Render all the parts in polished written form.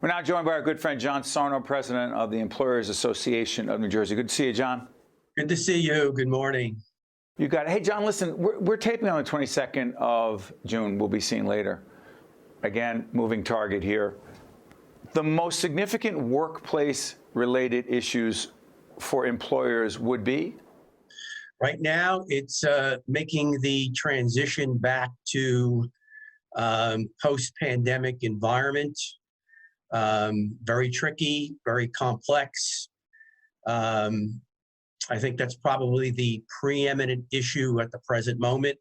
We're now joined by our good friend John Sarno, president of the Employers Association of New Jersey. Good to see you, John. Good to see you. Good morning. You got it. Hey, John, listen, we're taping on the 22nd of June. We'll be seeing later. Again, moving target here. The most significant workplace-related issues for employers would be? Right now, it's making the transition back to post-pandemic environment. Very tricky, very complex. I think that's probably the preeminent issue at the present moment,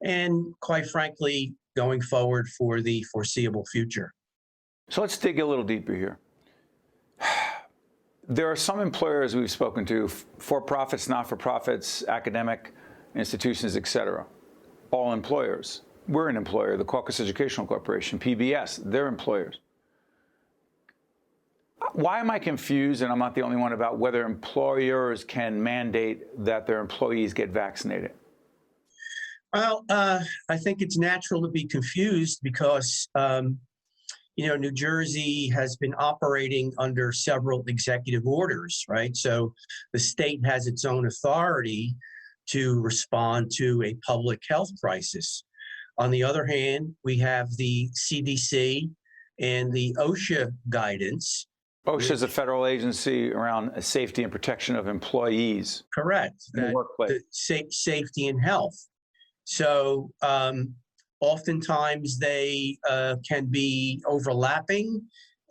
and quite frankly, going forward for the foreseeable future. So let's dig a little deeper here. There are some employers we've spoken to, for-profits, not-for-profits, academic institutions, et cetera. All employers. We're an employer, the Caucus Educational Corporation, PBS, they're employers. Why am I confused, and I'm not the only one, about whether employers can mandate that their employees get vaccinated? Well, I think it's natural to be confused because, New Jersey has been operating under several executive orders, right? So the state has its own authority to respond to a public health crisis. On the other hand, we have the CDC and the OSHA guidance. OSHA is a federal agency around safety and protection of employees. Correct. In the workplace. Safety and health. So oftentimes they can be overlapping,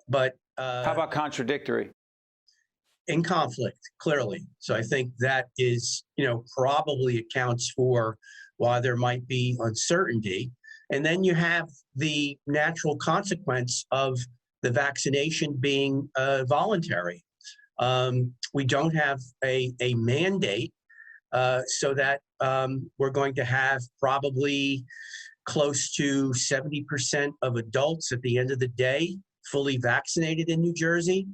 but how about contradictory? In conflict, clearly. So I think that is, probably accounts for why there might be uncertainty. And then you have the natural consequence of the vaccination being voluntary. We don't have a mandate, so that we're going to have probably close to 70% of adults at the end of the day fully vaccinated in New Jersey.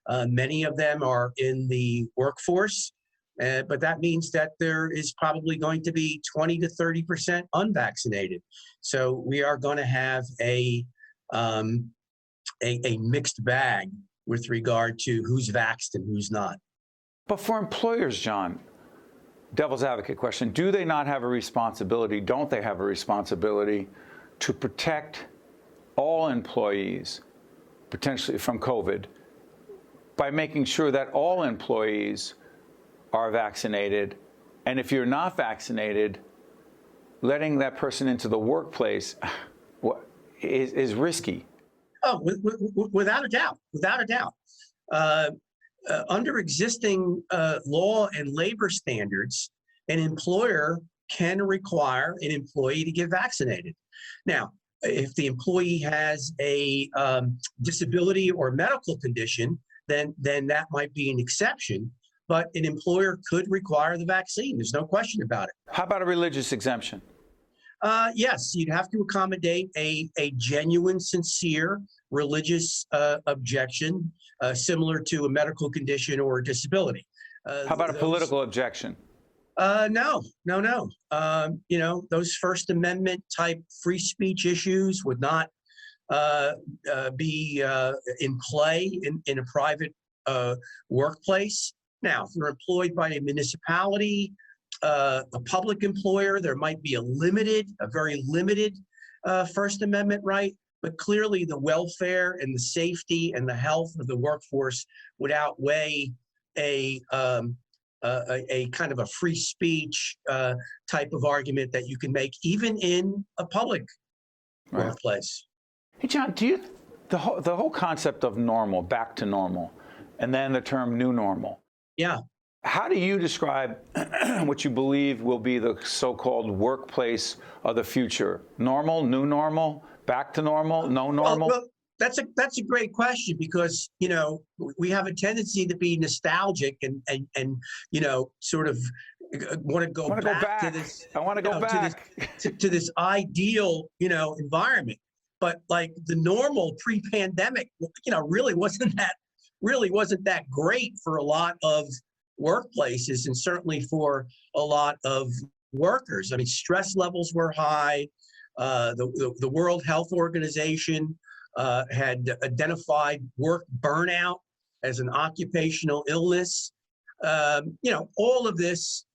Many of them are in the workforce, but that means that there is probably going to be 20 to 30% unvaccinated. So we are going to have a mixed bag with regard to who's vaxxed and who's not. But for employers, John, devil's advocate question, do they not have a responsibility, don't they have a responsibility to protect all employees potentially from COVID by making sure that all employees are vaccinated? And if you're not vaccinated, letting that person into the workplace is risky. Oh, without a doubt, without a doubt. Under existing law and labor standards, an employer can require an employee to get vaccinated. Now, if the employee has a disability or medical condition, then that might be an exception. But an employer could require the vaccine. There's no question about it. How about a religious exemption? Yes, you'd have to accommodate a genuine, sincere religious objection, similar to a medical condition or a disability. How about a political objection? No. Those First Amendment type free speech issues would not be in play in a private workplace. Now, if you're employed by a municipality, a public employer, there might be a very limited First Amendment right, but clearly the welfare and the safety and the health of the workforce would outweigh a kind of a free speech type of argument that you can make even in a public workplace. Hey, John, the whole concept of normal, back to normal, and then the term new normal. Yeah. How do you describe what you believe will be the so-called workplace of the future? Normal, new normal, back to normal, no normal? Well, that's a great question because, we have a tendency to be nostalgic and sort of want to go back to this. I want to go back to this ideal, environment. But like the normal pre-pandemic, really wasn't that great for a lot of workplaces and certainly for a lot of workers. I mean, stress levels were high. The World Health Organization had identified work burnout as an occupational illness. All of this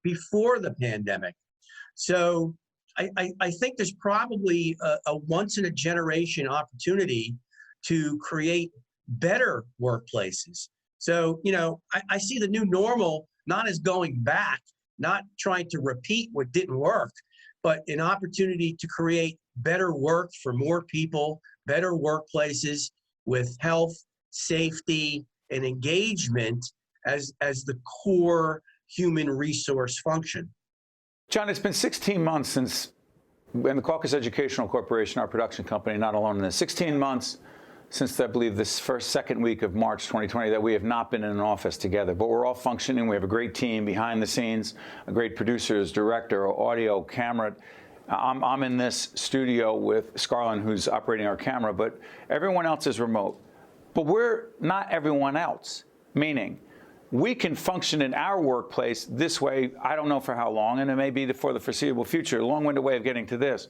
before the pandemic. So I think there's probably a once in a generation opportunity to create better workplaces. So, I see the new normal not as going back, not trying to repeat what didn't work, but an opportunity to create better work for more people, better workplaces with health, safety, and engagement as the core human resource function. John, it's been 16 months since, and the Caucus Educational Corporation, our production company, not alone in this, 16 months since I believe this second week of March 2020 that we have not been in an office together, but we're all functioning. We have a great team behind the scenes, a great producers, director, audio, camera. I'm in this studio with Scarlett, who's operating our camera, but everyone else is remote. But we're not everyone else, meaning we can function in our workplace this way, I don't know for how long, and it may be for the foreseeable future, a long-winded way of getting to this.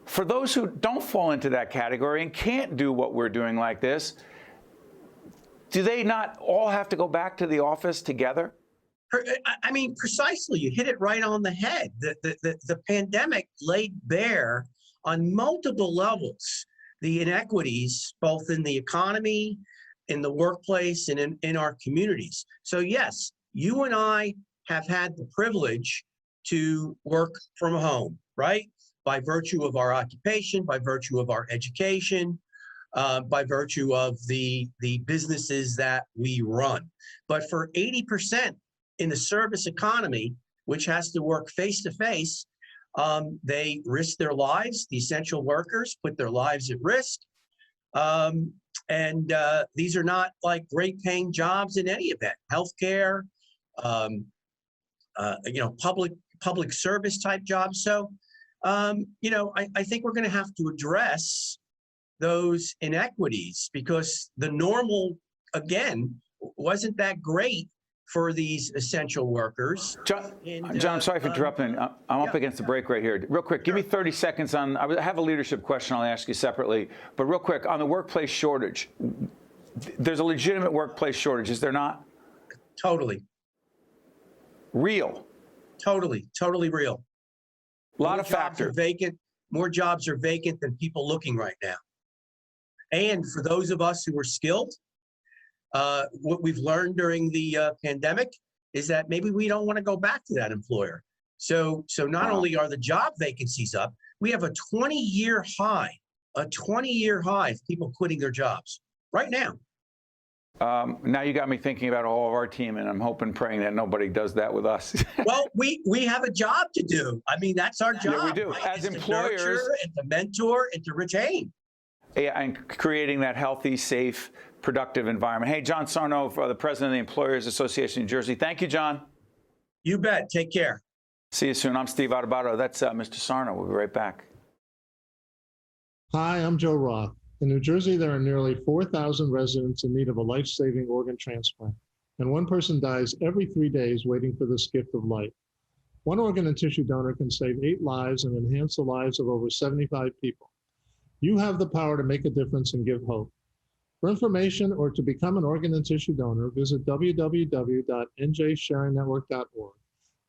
For those who don't fall into that category and can't do what we're doing like this, do they not all have to go back to the office together? I mean, precisely, you hit it right on the head. The pandemic laid bare on multiple levels the inequities, both in the economy, in the workplace, and in our communities. So yes, you and I have had the privilege to work from home, right? By virtue of our occupation, by virtue of our education, by virtue of the businesses that we run. But for 80% in the service economy, which has to work face-to-face, they risk their lives. The essential workers put their lives at risk. And these are not like great paying jobs in any event. Healthcare, public service type jobs. So, I think we're going to have to address those inequities because the normal, again, wasn't that great for these essential workers. John, I'm sorry for interrupting. I'm up against the break right here. Real quick, give me 30 seconds on, I have a leadership question I'll ask you separately, but real quick, on the workplace shortage, there's a legitimate workplace shortage, is there not? Totally. Real? Totally real. A lot of factors. More jobs are vacant than people looking right now. And for those of us who are skilled, what we've learned during the pandemic is that maybe we don't want to go back to that employer. So not only are the job vacancies up, we have a 20-year high of people quitting their jobs right now. Now you got me thinking about all of our team, and I'm hoping, praying that nobody does that with us. Well, we have a job to do. I mean, that's our job. Yeah, we do. Right? As it's employers, to nurture and to mentor and to retain. Yeah, and creating that healthy, safe, productive environment. Hey, John Sarno, the president of the Employers Association of New Jersey. Thank you, John. You bet. Take care. See you soon. I'm Steve Adubato. That's Mr. Sarno. We'll be right back. Hi, I'm Joe Roth. In New Jersey, there are nearly 4,000 residents in need of a life-saving organ transplant, and one person dies every 3 days waiting for this gift of life. One organ and tissue donor can save 8 lives and enhance the lives of over 75 people. You have the power to make a difference and give hope. For information or to become an organ and tissue donor, visit www.njsharingnetwork.org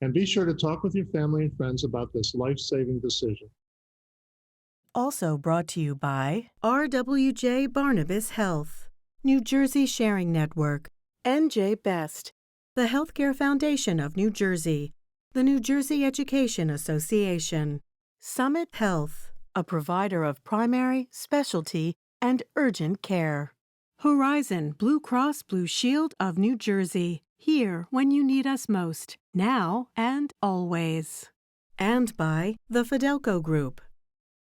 and be sure to talk with your family and friends about this life-saving decision. Also brought to you by RWJ Barnabas Health, New Jersey Sharing Network, NJ Best, the Healthcare Foundation of New Jersey, the New Jersey Education Association, Summit Health, a provider of primary, specialty, and urgent care. Horizon Blue Cross Blue Shield of New Jersey, here when you need us most, now and always. And by the Fidelco Group,